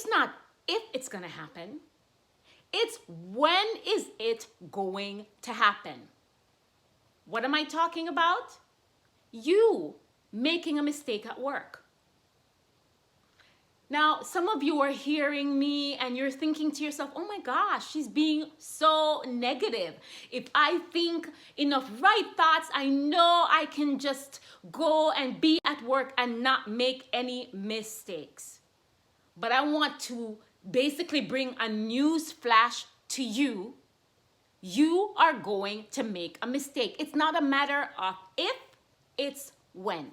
It's not if it's going to happen. It's when is it going to happen? What am I talking about? You making a mistake at work. Now, some of you are hearing me and you're thinking to yourself, oh my gosh, she's being so negative. If I think enough right thoughts, I know I can just go and be at work and not make any mistakes. But I want to basically bring a news flash to you. You are going to make a mistake. It's not a matter of if, it's when.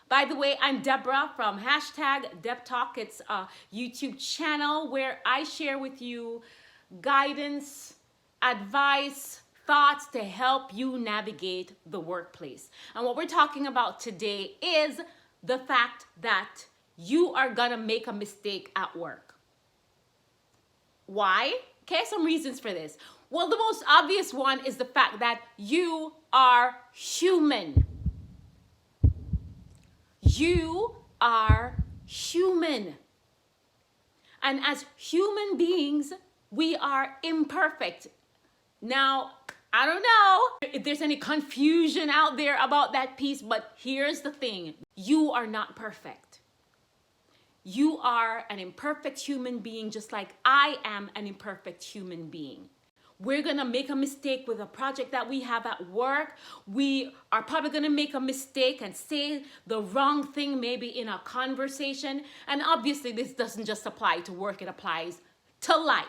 By the way, I'm Deborah from #DebTalk. It's a YouTube channel where I share with you guidance, advice, thoughts to help you navigate the workplace. And what we're talking about today is the fact that you are gonna make a mistake at work. Why? Okay, some reasons for this. Well, the most obvious one is the fact that you are human. You are human. And as human beings, we are imperfect. Now, I don't know if there's any confusion out there about that piece, but here's the thing. You are not perfect. You are an imperfect human being, just like I am an imperfect human being. We're going to make a mistake with a project that we have at work. We are probably going to make a mistake and say the wrong thing maybe in a conversation. And obviously this doesn't just apply to work, it applies to life.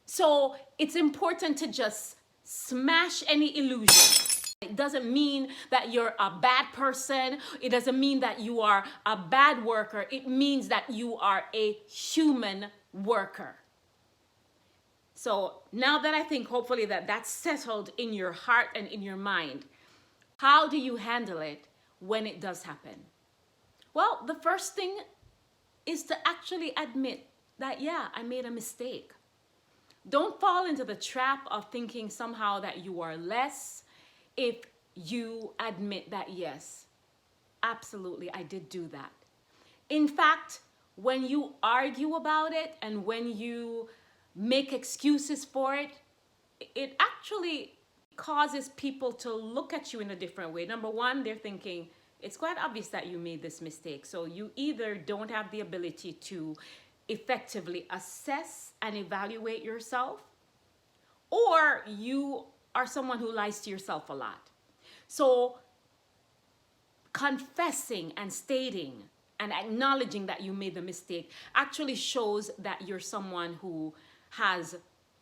So it's important to just smash any illusion. It doesn't mean that you're a bad person. It doesn't mean that you are a bad worker. It means that you are a human worker. So now that I think hopefully that's settled in your heart and in your mind, how do you handle it when it does happen? Well, the first thing is to actually admit that, yeah, I made a mistake. Don't fall into the trap of thinking somehow that you are less if you admit that, yes, absolutely, I did do that. In fact, when you argue about it and when you make excuses for it, it actually causes people to look at you in a different way. Number one, they're thinking, it's quite obvious that you made this mistake. So you either don't have the ability to effectively assess and evaluate yourself, or you are someone who lies to yourself a lot. So confessing and stating and acknowledging that you made the mistake actually shows that you're someone who has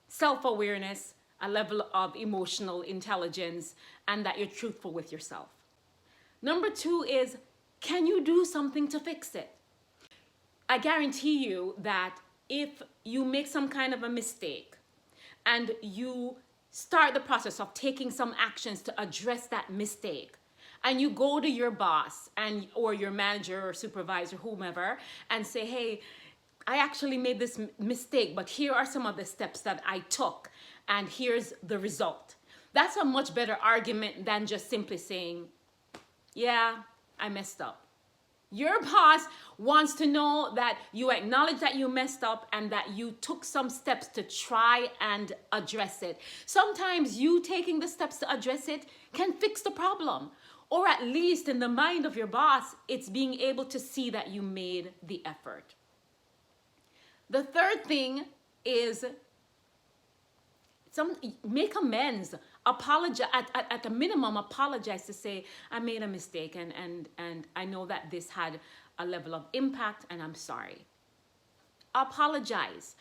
self-awareness, a level of emotional intelligence, and that you're truthful with yourself. Number two is, can you do something to fix it? I guarantee you that if you make some kind of a mistake and you start the process of taking some actions to address that mistake, and you go to your boss or your manager or supervisor, whomever, and say, hey, I actually made this mistake, but here are some of the steps that I took, and here's the result. That's a much better argument than just simply saying, yeah, I messed up. Your boss wants to know that you acknowledge that you messed up and that you took some steps to try and address it. Sometimes you taking the steps to address it can fix the problem, or at least in the mind of your boss, it's being able to see that you made the effort. The third thing is make amends. Apologize, at the minimum, apologize to say, I made a mistake and I know that this had a level of impact and I'm sorry. Apologize.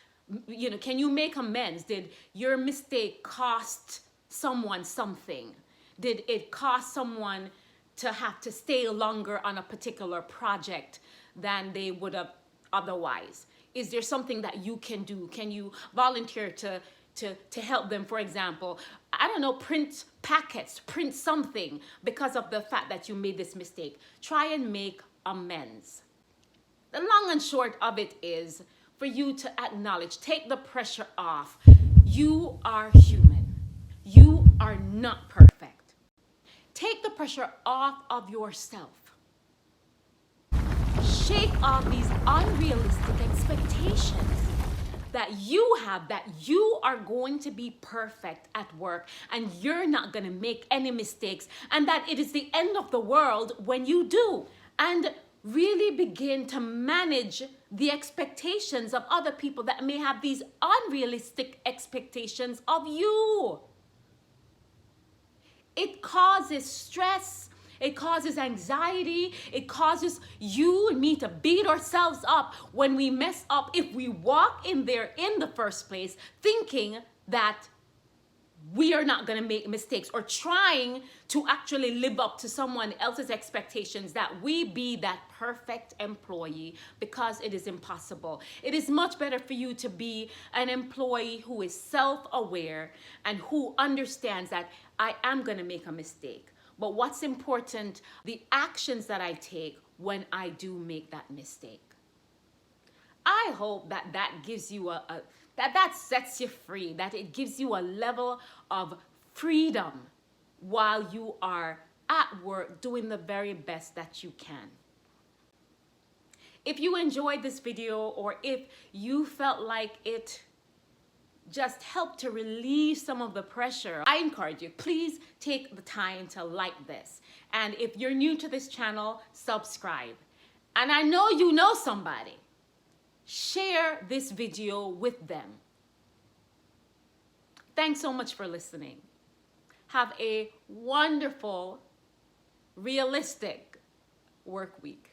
You know, can you make amends? Did your mistake cost someone something? Did it cost someone to have to stay longer on a particular project than they would have otherwise? Is there something that you can do? Can you volunteer to help them, for example, I don't know, print packets, print something because of the fact that you made this mistake? Try and make amends. The long and short of it is for you to acknowledge, take the pressure off. You are human. You are not perfect. Take the pressure off of yourself. Shake off these unrealistic expectations. expectations that you have, that you are going to be perfect at work and you're not going to make any mistakes, and that it is the end of the world when you do. And really begin to manage the expectations of other people that may have these unrealistic expectations of you. It causes stress. It causes anxiety. It causes you and me to beat ourselves up when we mess up. If we walk in there in the first place thinking that we are not going to make mistakes, or trying to actually live up to someone else's expectations that we be that perfect employee, because it is impossible. It is much better for you to be an employee who is self-aware and who understands that I am going to make a mistake. But what's important, the actions that I take when I do make that mistake. I hope that that gives you that sets you free, that it gives you a level of freedom while you are at work doing the very best that you can. If you enjoyed this video, or if you felt like it just helped to relieve some of the pressure, I encourage you, please take the time to like this. And if you're new to this channel, subscribe. And I know you know somebody. Share this video with them. Thanks so much for listening. Have a wonderful, realistic work week.